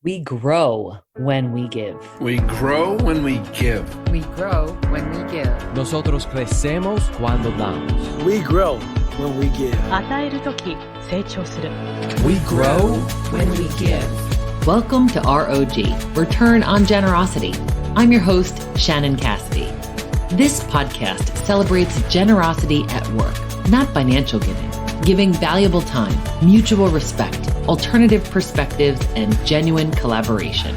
We grow when we give. We grow when we give. We grow when we give. Nosotros crecemos cuando damos. We grow when we give. 与えるとき成長する。 We grow when we give. Welcome to ROG, Return on Generosity. I'm your host, Shannon Cassidy. This podcast celebrates generosity at work, not financial giving valuable time, mutual respect, alternative perspectives, and genuine collaboration.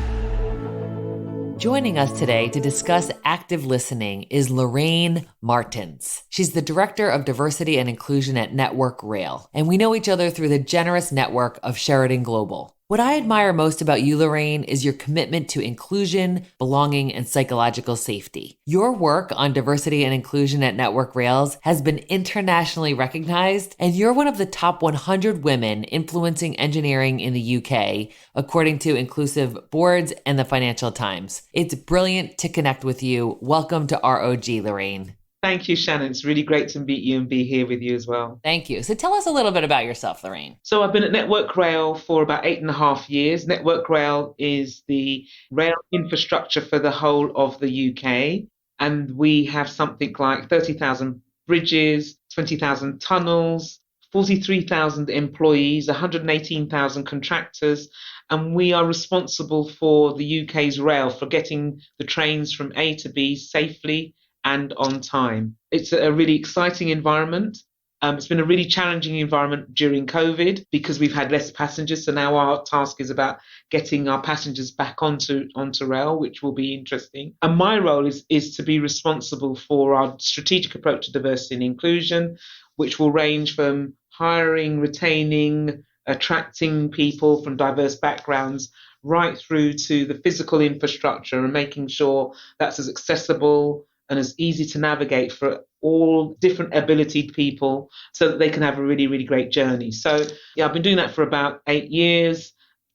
Joining us today to discuss active listening is Loraine Martins. She's the Director of Diversity and Inclusion at Network Rail, and we know each other through the generous network of Sheridan Global. What I admire most about you, Loraine, is your commitment to inclusion, belonging, and psychological safety. Your work on diversity and inclusion at Network Rails has been internationally recognized, and you're one of the top 100 women influencing engineering in the UK, according to Inclusive Boards and the Financial Times. It's brilliant to connect with you. Welcome to ROG, Loraine. Thank you, Shannon. It's really great to meet you and be here with you as well. Thank you. So tell us a little bit about yourself, Loraine. So I've been at Network Rail for about 8.5 years. Network Rail is the rail infrastructure for the whole of the UK. And we have something like 30,000 bridges, 20,000 tunnels, 43,000 employees, 118,000 contractors. And we are responsible for the UK's rail, for getting the trains from A to B safely and on time. It's a really exciting environment. It's been a really challenging environment during COVID because we've had less passengers. So now our task is about getting our passengers back onto rail, which will be interesting. And my role is to be responsible for our strategic approach to diversity and inclusion, which will range from hiring, retaining, attracting people from diverse backgrounds, right through to the physical infrastructure and making sure that's as accessible and as easy to navigate for all different abilitied people so that they can have a really, really great journey. So yeah, I've been doing that for about 8 years.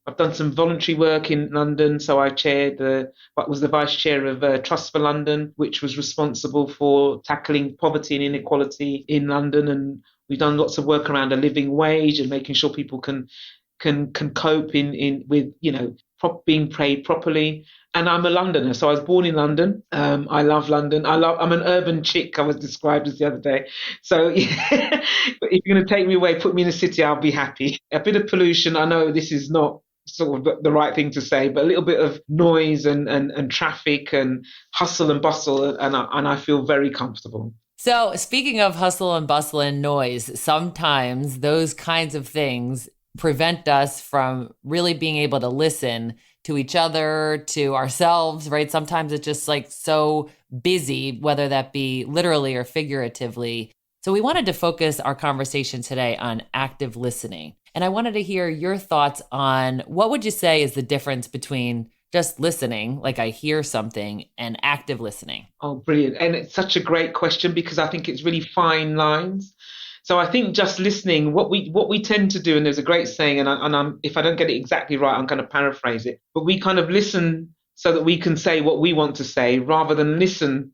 I've done some voluntary work in London. So I was the vice chair of Trust for London, which was responsible for tackling poverty and inequality in London. And we've done lots of work around a living wage and making sure people can cope with being paid properly. And I'm a Londoner, so I was born in London. I love London. I'm an urban chick, I was described as the other day. So yeah, but if you're going to take me away, put me in a city, I'll be happy. A bit of pollution. I know this is not sort of the right thing to say, but a little bit of noise and traffic and hustle and bustle, and I feel very comfortable. So speaking of hustle and bustle and noise, sometimes those kinds of things prevent us from really being able to listen to each other, to ourselves, right? Sometimes it's just like so busy, whether that be literally or figuratively. So we wanted to focus our conversation today on active listening. And I wanted to hear your thoughts on what would you say is the difference between just listening, like I hear something, and active listening? Oh, brilliant. And it's such a great question because I think it's really fine lines. So I think just listening, what we tend to do, and there's a great saying, and I'm if I don't get it exactly right, I'm going to paraphrase it, but we kind of listen so that we can say what we want to say rather than listen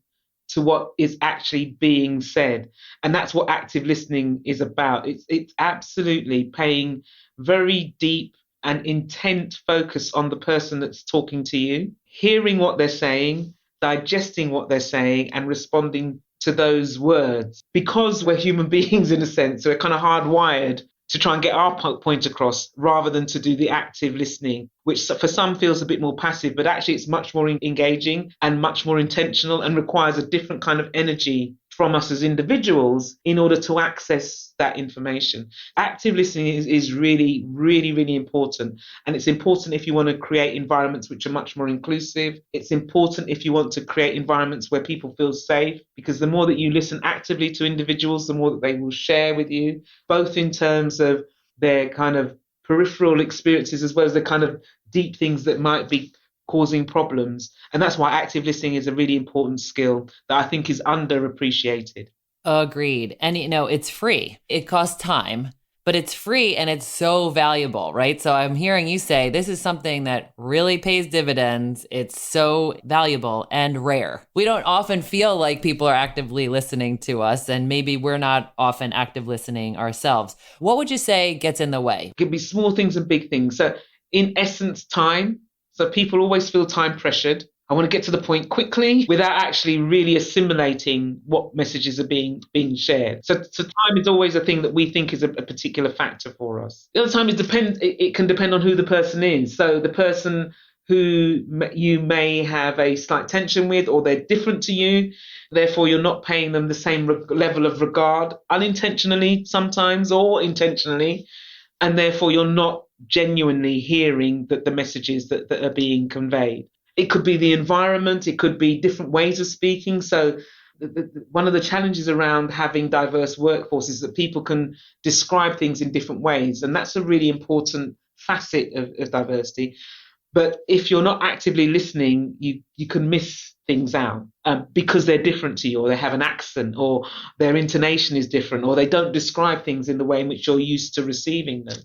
to what is actually being said. And that's what active listening is about. It's absolutely paying very deep and intent focus on the person that's talking to you, hearing what they're saying, digesting what they're saying, and responding to those words. Because we're human beings in a sense, we're kind of hardwired to try and get our point across rather than to do the active listening, which for some feels a bit more passive, but actually it's much more engaging and much more intentional and requires a different kind of energy from us as individuals in order to access that information. Active listening is really, really, really important. And it's important if you want to create environments which are much more inclusive. It's important if you want to create environments where people feel safe, because the more that you listen actively to individuals, the more that they will share with you, both in terms of their kind of peripheral experiences as well as the kind of deep things that might be causing problems. And that's why active listening is a really important skill that I think is underappreciated. Agreed. And, it's free. It costs time, but it's free and it's so valuable, right? So I'm hearing you say this is something that really pays dividends. It's so valuable and rare. We don't often feel like people are actively listening to us, and maybe we're not often active listening ourselves. What would you say gets in the way? It could be small things and big things. So in essence, time. So people always feel time pressured. I want to get to the point quickly without actually really assimilating what messages are being shared. So time is always a thing that we think is a particular factor for us. The other time it can depend on who the person is. So the person who you may have a slight tension with, or they're different to you, therefore you're not paying them the same level of regard, unintentionally sometimes or intentionally, and therefore you're not genuinely hearing the messages that are being conveyed. It could be the environment, it could be different ways of speaking. So one of the challenges around having diverse workforces is that people can describe things in different ways, and that's a really important facet of diversity. But if you're not actively listening, you can miss things out because they're different to you, or they have an accent, or their intonation is different, or they don't describe things in the way in which you're used to receiving them.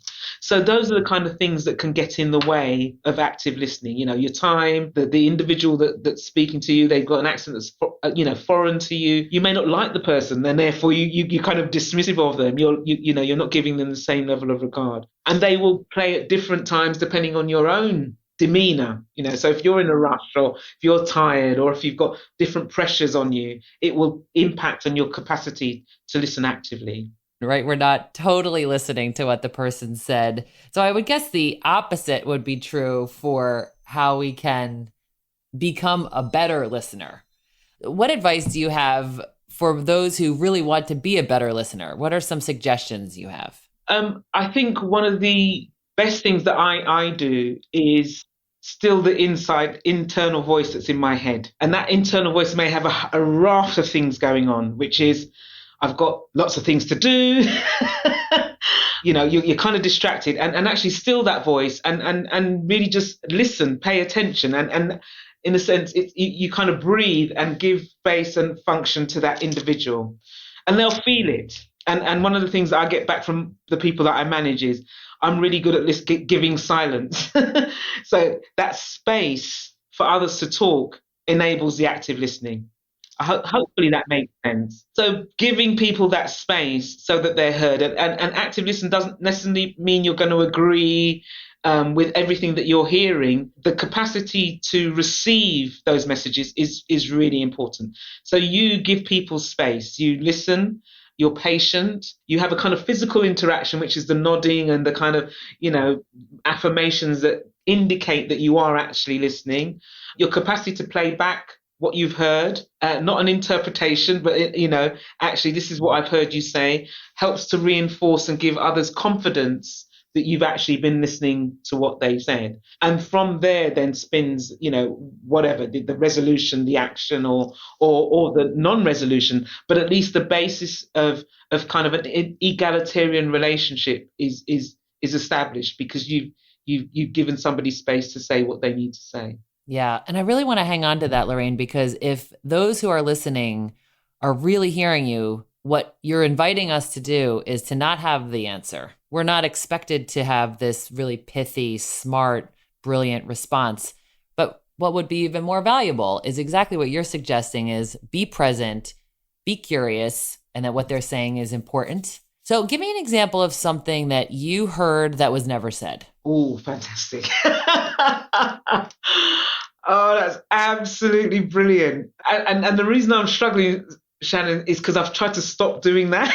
So those are the kind of things that can get in the way of active listening. You know, your time, the individual that's speaking to you, they've got an accent that's foreign to you. You may not like the person, and therefore you're kind of dismissive of them. You're not giving them the same level of regard, and they will play at different times depending on your own demeanor. So if you're in a rush, or if you're tired, or if you've got different pressures on you, it will impact on your capacity to listen actively. Right? We're not totally listening to what the person said. So I would guess the opposite would be true for how we can become a better listener. What advice do you have for those who really want to be a better listener? What are some suggestions you have? I think one of the best things that I do is still the internal voice that's in my head. And that internal voice may have a raft of things going on, which is, I've got lots of things to do. You're kind of distracted, and actually still that voice and really just listen, pay attention. And in a sense, you kind of breathe and give space and function to that individual, and they'll feel it. And one of the things that I get back from the people that I manage is, I'm really good at giving silence. So that space for others to talk enables the active listening. Hopefully that makes sense. So giving people that space so that they're heard, and active listening doesn't necessarily mean you're going to agree with everything that you're hearing. The capacity to receive those messages is really important. So you give people space, you listen, you're patient, you have a kind of physical interaction, which is the nodding and the kind of, affirmations that indicate that you are actually listening. Your capacity to play back what you've heard, not an interpretation, but, actually this is what I've heard you say, helps to reinforce and give others confidence that you've actually been listening to what they've said. And from there then spins, whatever, the resolution, the action, or the non-resolution, but at least the basis of kind of an egalitarian relationship is established, because you've given somebody space to say what they need to say. Yeah. And I really want to hang on to that, Loraine, because if those who are listening are really hearing you, what you're inviting us to do is to not have the answer. We're not expected to have this really pithy, smart, brilliant response. But what would be even more valuable is exactly what you're suggesting, is be present, be curious, and that what they're saying is important. So give me an example of something that you heard that was never said. Oh, fantastic. Oh, that's absolutely brilliant. And the reason I'm struggling, Shannon, is because I've tried to stop doing that.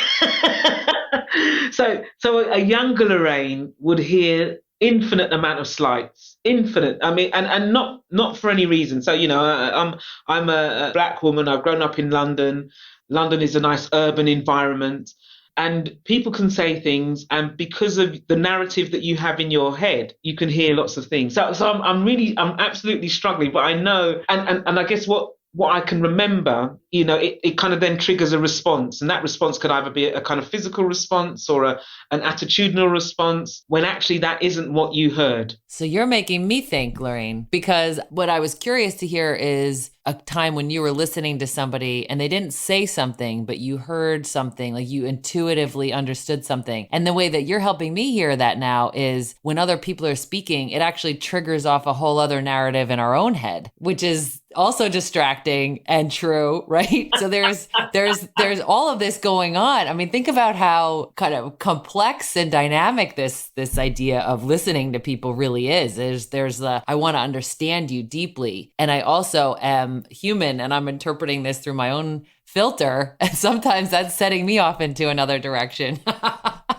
So a younger Loraine would hear infinite amount of slights, infinite. I mean, and not for any reason. So, I'm a black woman. I've grown up in London. London is a nice urban environment. And people can say things, and because of the narrative that you have in your head, you can hear lots of things. So I'm absolutely struggling, but I know, and I guess what I can remember, it kind of then triggers a response, and that response could either be a kind of physical response or an attitudinal response, when actually that isn't what you heard. So you're making me think, Loraine, because what I was curious to hear is a time when you were listening to somebody and they didn't say something, but you heard something, like you intuitively understood something. And the way that you're helping me hear that now is when other people are speaking, it actually triggers off a whole other narrative in our own head, which is also distracting and true, right? So there's all of this going on. I mean, think about how kind of complex and dynamic this idea of listening to people really is. There's the I want to understand you deeply, and I also am human, and I'm interpreting this through my own filter, and sometimes that's setting me off into another direction.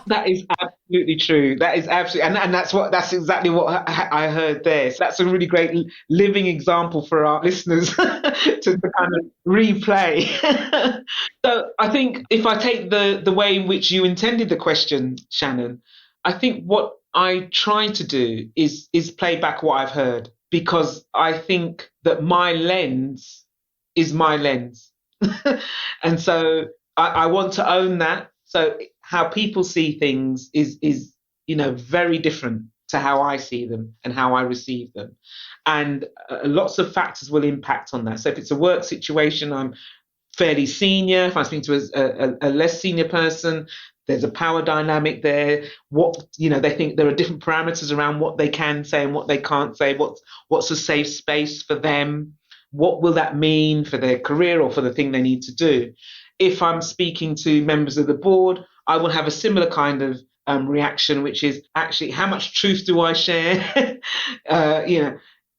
That is absolutely true. That is absolutely, and that's exactly what I heard there. So that's a really great living example for our listeners to kind of replay. So I think if I take the way in which you intended the question, Shannon, I think what I try to do is play back what I've heard, because I think that my lens is my lens. And so I want to own that. So how people see things is very different to how I see them and how I receive them. And lots of factors will impact on that. So if it's a work situation, I'm fairly senior. If I'm speaking to a less senior person, there's a power dynamic there. They think there are different parameters around what they can say and what they can't say. What's a safe space for them? What will that mean for their career or for the thing they need to do? If I'm speaking to members of the board, I will have a similar kind of reaction, which is actually how much truth do I share?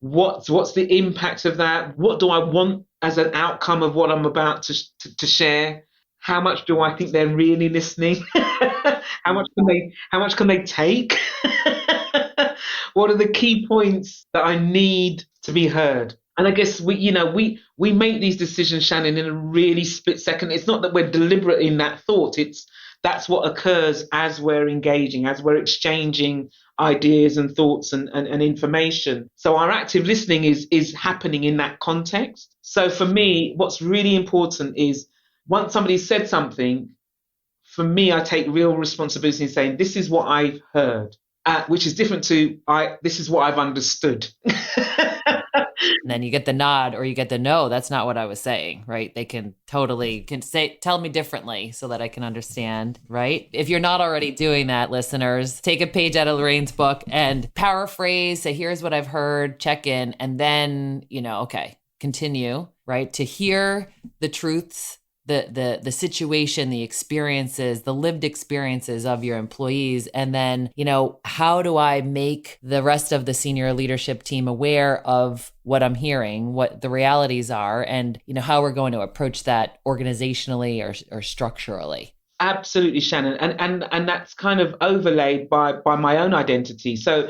What's the impact of that? What do I want as an outcome of what I'm about to share? How much do I think they're really listening? How much can they take? What are the key points that I need to be heard? And I guess we make these decisions, Shannon, in a really split second. It's not that we're deliberate in that thought. That's what occurs as we're engaging, as we're exchanging ideas and thoughts and information. So our active listening is happening in that context. So for me, what's really important is once somebody said something, for me, I take real responsibility in saying, this is what I've heard, which is different to this is what I've understood. And then you get the nod or you get the no, that's not what I was saying, right? They can tell me differently so that I can understand, right? If you're not already doing that, listeners, take a page out of Lorraine's book and paraphrase, say, here's what I've heard, check in, and then, okay, continue, right? To hear the truths, the situation, the experiences, the lived experiences of your employees. And then, how do I make the rest of the senior leadership team aware of what I'm hearing, what the realities are, and, how we're going to approach that organizationally or structurally? Absolutely, Shannon. And that's kind of overlaid by my own identity. So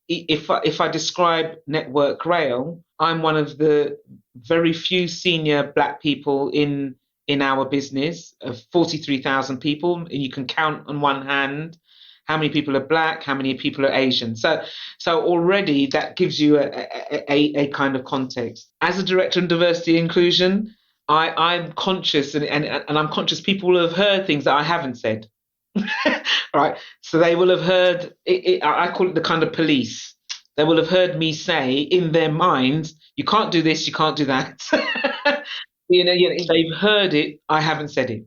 if I describe Network Rail, I'm one of the very few senior Black people in our business of 43,000 people, and you can count on one hand how many people are Black, how many people are Asian. So already that gives you a kind of context. As a director in diversity and inclusion, I'm conscious and I'm conscious people will have heard things that I haven't said. Right? So they will have heard, I call it the kind of police. They will have heard me say in their minds, you can't do this, you can't do that. They've heard it. I haven't said it.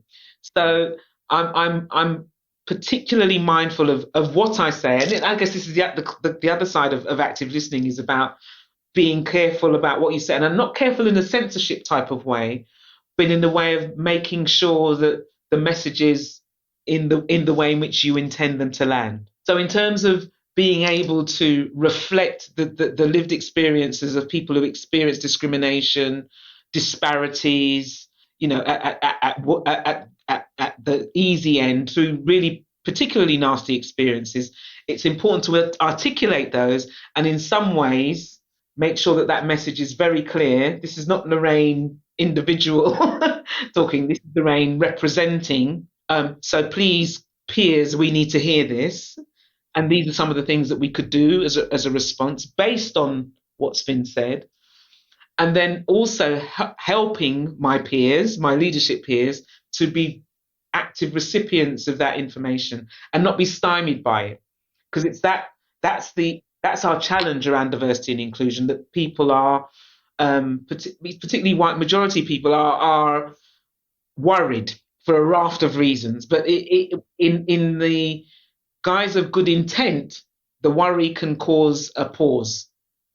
So I'm particularly mindful of what I say. And I guess this is the other side of active listening is about being careful about what you say. And I'm not careful in a censorship type of way, but in the way of making sure that the message is in the way in which you intend them to land. So in terms of being able to reflect the lived experiences of people who experience discrimination, disparities, at the easy end through really particularly nasty experiences, it's important to articulate those and in some ways make sure that message is very clear. This is not Loraine individual talking, this is Loraine representing. So please, peers, we need to hear this. And these are some of the things that we could do as a response based on what's been said. And then also helping my peers, my leadership peers, to be active recipients of that information and not be stymied by it. Because that's our challenge around diversity and inclusion, that people are, particularly white majority people, are worried for a raft of reasons. But in the guise of good intent, the worry can cause a pause.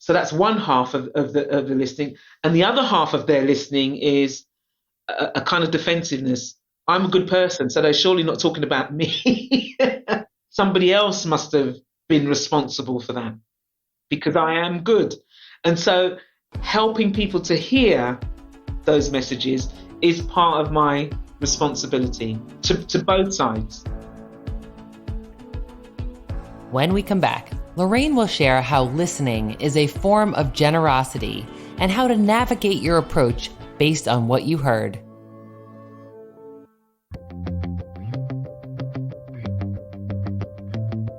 So that's one half of the listening. And the other half of their listening is a kind of defensiveness. I'm a good person, so they're surely not talking about me. Somebody else must have been responsible for that because I am good. And so helping people to hear those messages is part of my responsibility to both sides. When we come back, Loraine will share how listening is a form of generosity and how to navigate your approach based on what you heard.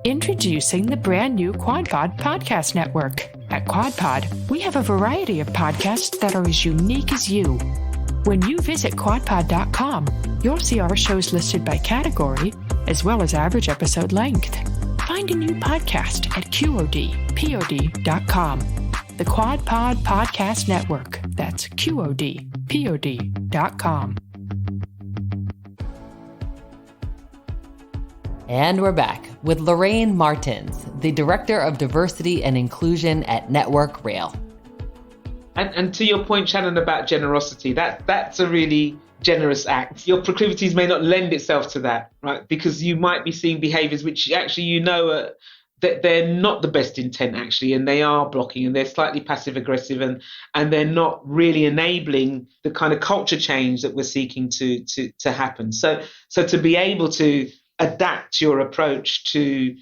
Introducing the brand new QuadPod Podcast Network. At QuadPod, we have a variety of podcasts that are as unique as you. When you visit quadpod.com, you'll see our shows listed by category, as well as average episode length. Find a new podcast at QODPOD.com. The QuadPod Podcast Network. That's QODPOD.com. And we're back with Loraine Martins, the Director of Diversity and Inclusion at Network Rail. And to your point, Shannon, about generosity, that's a really generous act. Your proclivities may not lend itself to that, right? Because you might be seeing behaviors which actually that they're not the best intent actually, and they are blocking and they're slightly passive aggressive and they're not really enabling the kind of culture change that we're seeking to happen. So to be able to adapt your approach to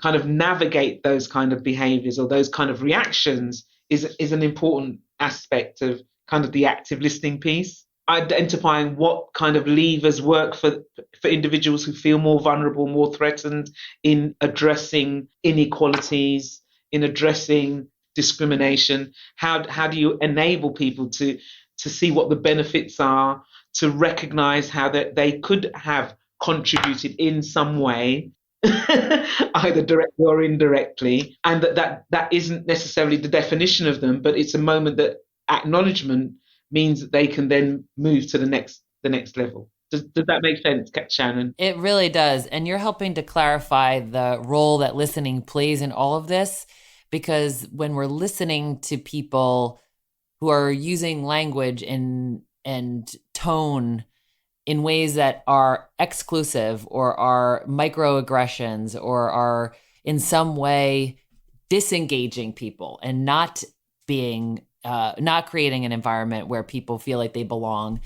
kind of navigate those kind of behaviors or those kind of reactions is an important aspect of kind of the active listening piece. Identifying what kind of levers work for individuals who feel more vulnerable, more threatened, in addressing inequalities, in addressing discrimination. How do you enable people to see what the benefits are, to recognize how that they could have contributed in some way, either directly or indirectly, and that isn't necessarily the definition of them, but it's a moment that acknowledgement means that they can then move to the next level. Does that make sense, Shannon? It really does. And you're helping to clarify the role that listening plays in all of this, because when we're listening to people who are using language and tone in ways that are exclusive or are microaggressions or are in some way disengaging people and not creating an environment where people feel like they belong.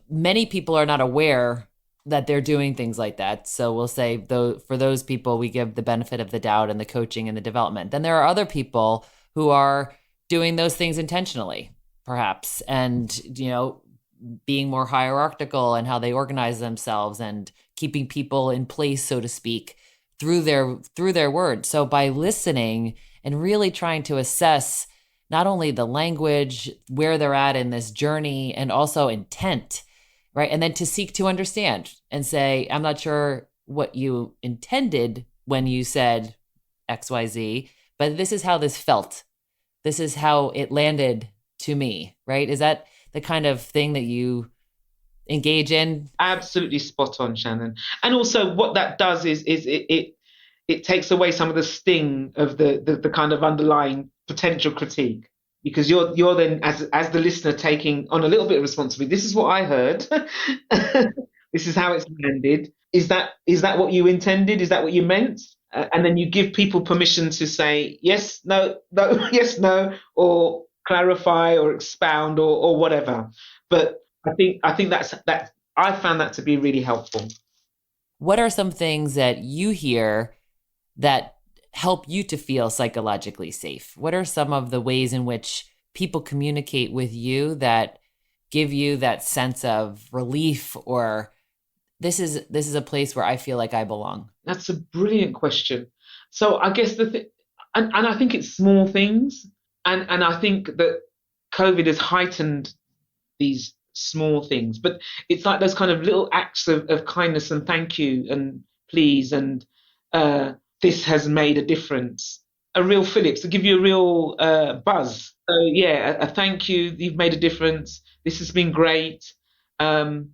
Many people are not aware that they're doing things like that. So we'll say, though, for those people, we give the benefit of the doubt and the coaching and the development. Then there are other people who are doing those things intentionally, perhaps, and, being more hierarchical in how they organize themselves and keeping people in place, so to speak, through their words. So by listening and really trying to assess not only the language, where they're at in this journey, and also intent, right? And then to seek to understand and say, I'm not sure what you intended when you said XYZ, but this is how this felt. This is how it landed to me, right? Is that the kind of thing that you engage in? Absolutely spot on, Shannon. And also what that does is it takes away some of the sting of the kind of underlying potential critique, because you're then as the listener taking on a little bit of responsibility. This is what I heard. This is how it's landed. Is that what you intended? Is that what you meant? And then you give people permission to say yes, no, yes, no, or clarify or expound or whatever. But I think that I found that to be really helpful. What are some things that you hear that help you to feel psychologically safe? What are some of the ways in which people communicate with you that give you that sense of relief, or this is a place where I feel like I belong? That's a brilliant question. So I guess and I think it's small things. And I think that COVID has heightened these small things, but it's like those kind of little acts of kindness and thank you and please and this has made a difference. A real Phillips to give you a real buzz. So yeah, a thank you. You've made a difference. This has been great. Can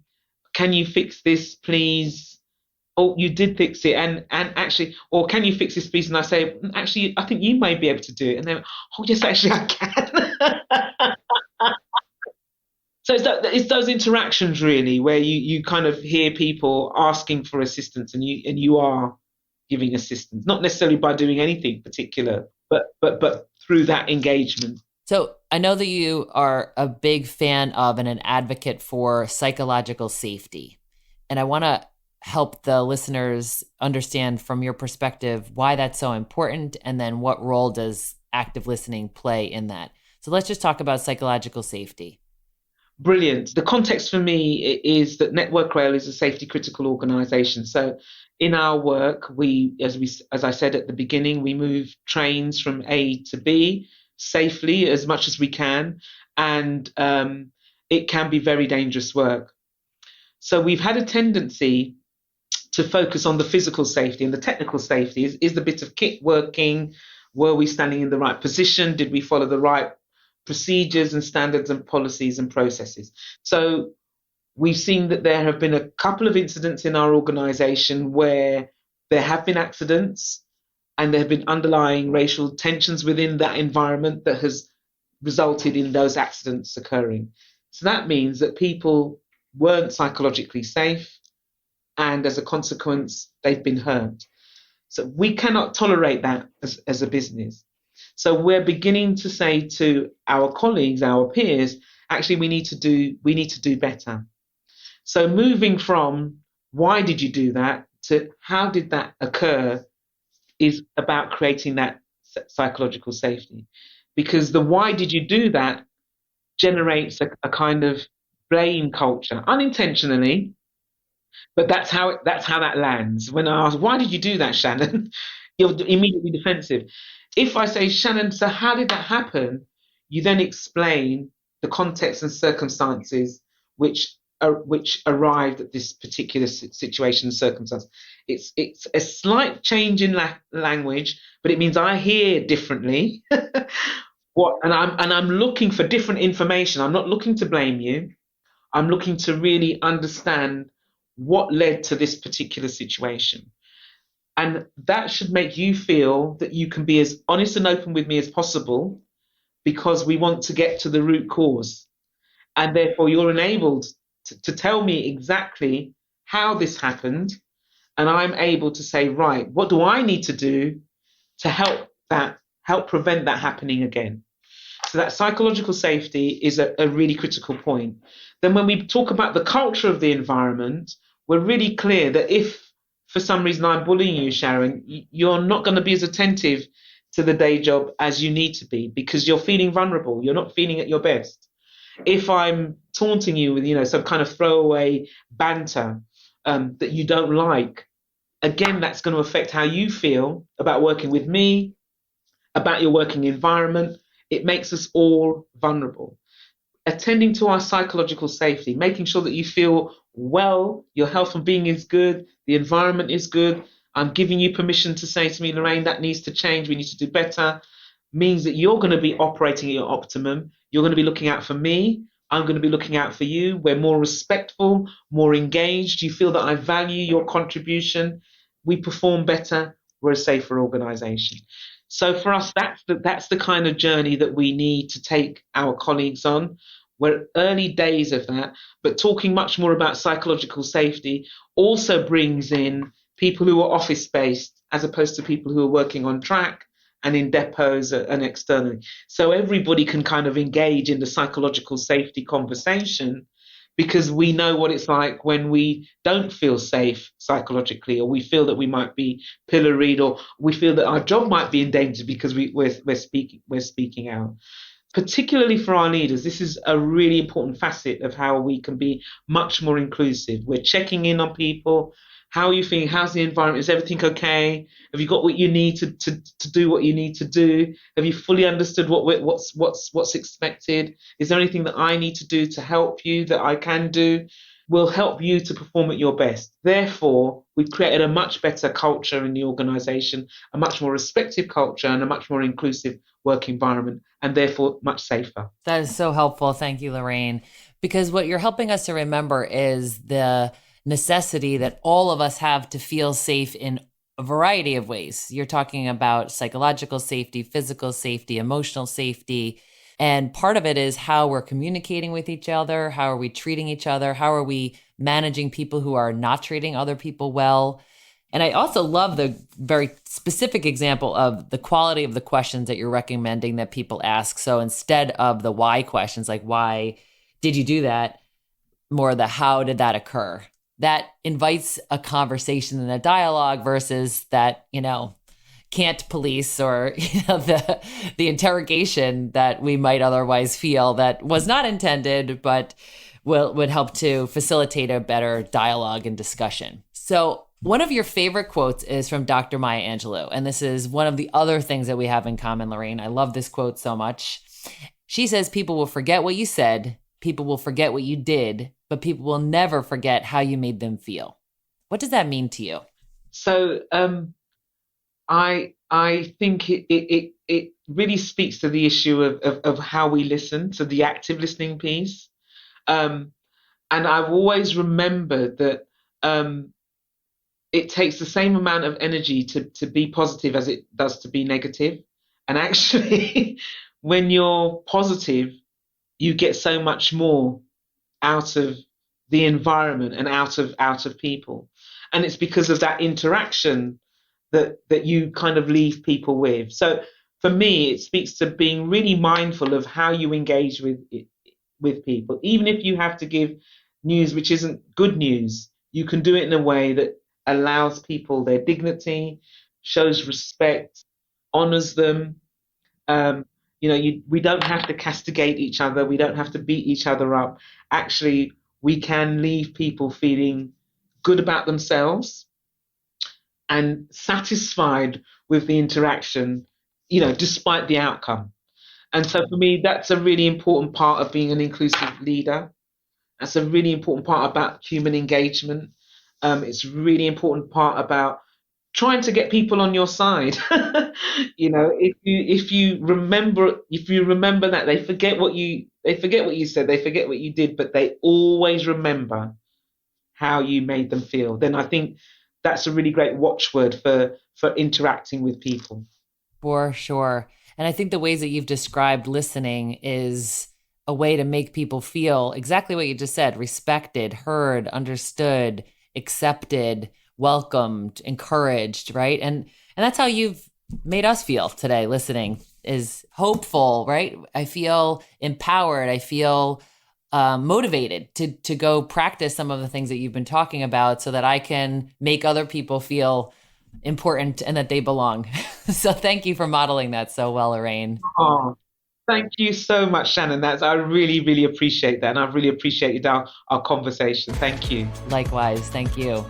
you fix this, please? oh, you did fix it, and actually, or can you fix this piece? And I say, actually, I think you may be able to do it. And then, oh, yes, actually, I can. So it's those interactions really where you kind of hear people asking for assistance, and you are giving assistance, not necessarily by doing anything particular, but through that engagement. So I know that you are a big fan of and an advocate for psychological safety. And I want to help the listeners understand from your perspective why that's so important, and then what role does active listening play in that. So let's just talk about psychological safety. Brilliant. The context for me is that Network Rail is a safety critical organisation. So in our work, as I said at the beginning, we move trains from A to B safely as much as we can, and it can be very dangerous work. So we've had a tendency to focus on the physical safety, and the technical safety is the bit of kit working. Were we standing in the right position? Did we follow the right procedures and standards and policies and processes? So we've seen that there have been a couple of incidents in our organisation where there have been accidents, and there have been underlying racial tensions within that environment that has resulted in those accidents occurring. So that means that people weren't psychologically safe, and as a consequence, they've been hurt. So we cannot tolerate that as a business. So we're beginning to say to our colleagues, our peers, actually we need to do better. So moving from why did you do that to how did that occur is about creating that psychological safety. Because the why did you do that generates a kind of blame culture, unintentionally, but that's how that lands. When I ask, why did you do that, Shannon? You're immediately defensive. If I say, Shannon, so how did that happen? You then explain the context and circumstances which arrived at this particular situation and circumstance. It's a slight change in language, but it means I hear differently. And I'm looking for different information. I'm not looking to blame you. I'm looking to really understand what led to this particular situation. And that should make you feel that you can be as honest and open with me as possible, because we want to get to the root cause. And therefore you're enabled to tell me exactly how this happened. And I'm able to say, right, what do I need to do to help prevent that happening again? So that psychological safety is a really critical point. Then when we talk about the culture of the environment, we're really clear that if for some reason I'm bullying you, Sharon, you're not going to be as attentive to the day job as you need to be, because you're feeling vulnerable. You're not feeling at your best. If I'm taunting you with, some kind of throwaway banter that you don't like, again, that's going to affect how you feel about working with me, about your working environment. It makes us all vulnerable. Attending to our psychological safety, making sure that you feel well, your health and being is good, the environment is good. I'm giving you permission to say to me, Lorraine, that needs to change, we need to do better, means that you're going to be operating at your optimum. You're going to be looking out for me. I'm going to be looking out for you. We're more respectful, more engaged. You feel that I value your contribution. We perform better. We're a safer organisation. So for us, that's the kind of journey that we need to take our colleagues on. We're early days of that, but talking much more about psychological safety also brings in people who are office-based as opposed to people who are working on track and in depots and externally. So everybody can kind of engage in the psychological safety conversation, because we know what it's like when we don't feel safe psychologically, or we feel that we might be pilloried, or we feel that our job might be in danger because we're speaking out. Particularly for our leaders, this is a really important facet of how we can be much more inclusive. We're checking in on people. How are you feeling? How's the environment? Is everything okay? Have you got what you need to do what you need to do? Have you fully understood what's expected? Is there anything that I need to do to help you that I can do? Will help you to perform at your best. Therefore, we've created a much better culture in the organisation, a much more respectful culture, and a much more inclusive work environment, and therefore much safer. That is so helpful. Thank you, Lorraine. Because what you're helping us to remember is the necessity that all of us have to feel safe in a variety of ways. You're talking about psychological safety, physical safety, emotional safety. And part of it is how we're communicating with each other. How are we treating each other? How are we managing people who are not treating other people well? And I also love the very specific example of the quality of the questions that you're recommending that people ask. So instead of the why questions, like why did you do that, more the how did that occur? That invites a conversation and a dialogue versus that, can't police or the interrogation that we might otherwise feel that was not intended, but would help to facilitate a better dialogue and discussion. So one of your favorite quotes is from Dr. Maya Angelou, and this is one of the other things that we have in common, Loraine. I love this quote so much. She says, people will forget what you said, people will forget what you did, but people will never forget how you made them feel. What does that mean to you? So I think it really speaks to the issue of how we listen, to the active listening piece. And I've always remembered that it takes the same amount of energy to be positive as it does to be negative. And actually, when you're positive, you get so much more out of the environment and out of people. And it's because of that interaction that you kind of leave people with. So for me, it speaks to being really mindful of how you engage with people. Even if you have to give news which isn't good news, you can do it in a way that allows people their dignity, shows respect, honors them. We don't have to castigate each other. We don't have to beat each other up. Actually, we can leave people feeling good about themselves and satisfied with the interaction, despite the outcome. And so for me, that's a really important part of being an inclusive leader. That's a really important part about human engagement. It's a really important part about trying to get people on your side. If you remember that they forget what you said, they forget what you did, but they always remember how you made them feel, then I think that's a really great watchword for interacting with people. For sure. And I think the ways that you've described listening is a way to make people feel exactly what you just said: respected, heard, understood, accepted, welcomed, encouraged, right? And that's how you've made us feel today listening, is hopeful, right? I feel empowered. I feel motivated to go practice some of the things that you've been talking about so that I can make other people feel important and that they belong. So thank you for modeling that so well, Loraine. Oh, thank you so much, Shannon. I really, really appreciate that. And I've really appreciated our conversation. Thank you. Likewise. Thank you.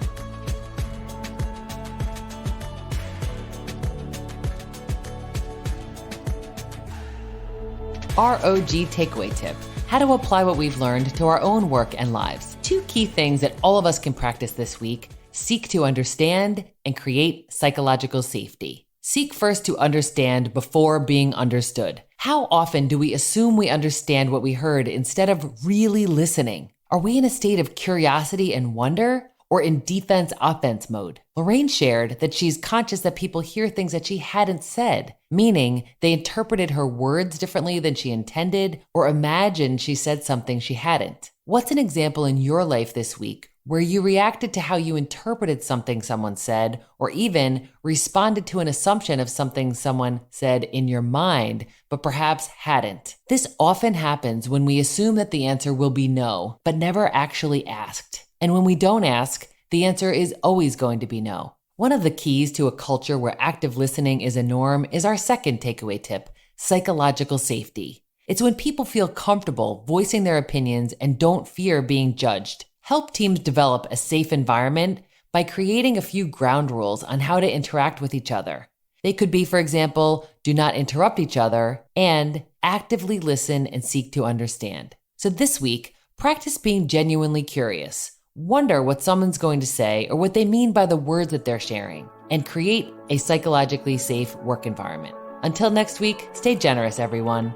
ROG takeaway tip: how to apply what we've learned to our own work and lives. 2 key things that all of us can practice this week: seek to understand and create psychological safety. Seek first to understand before being understood. How often do we assume we understand what we heard instead of really listening? Are we in a state of curiosity and wonder, or in defense-offense mode? Loraine shared that she's conscious that people hear things that she hadn't said, meaning they interpreted her words differently than she intended, or imagined she said something she hadn't. What's an example in your life this week where you reacted to how you interpreted something someone said, or even responded to an assumption of something someone said in your mind, but perhaps hadn't? This often happens when we assume that the answer will be no, but never actually asked. And when we don't ask, the answer is always going to be no. One of the keys to a culture where active listening is a norm is our second takeaway tip: psychological safety. It's when people feel comfortable voicing their opinions and don't fear being judged. Help teams develop a safe environment by creating a few ground rules on how to interact with each other. They could be, for example, do not interrupt each other and actively listen and seek to understand. So this week, practice being genuinely curious. Wonder what someone's going to say or what they mean by the words that they're sharing, and create a psychologically safe work environment. Until next week, stay generous, everyone.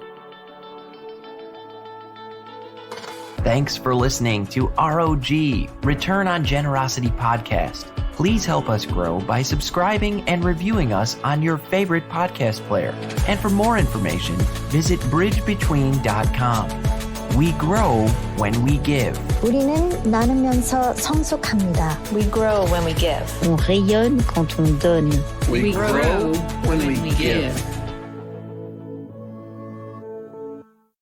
Thanks for listening to ROG, Return on Generosity Podcast. Please help us grow by subscribing and reviewing us on your favorite podcast player. And for more information, visit bridgebetween.com. We grow when we give. 우리는 나누면서 성숙합니다. We grow when we give. On rayonne quand on donne. We grow when we give.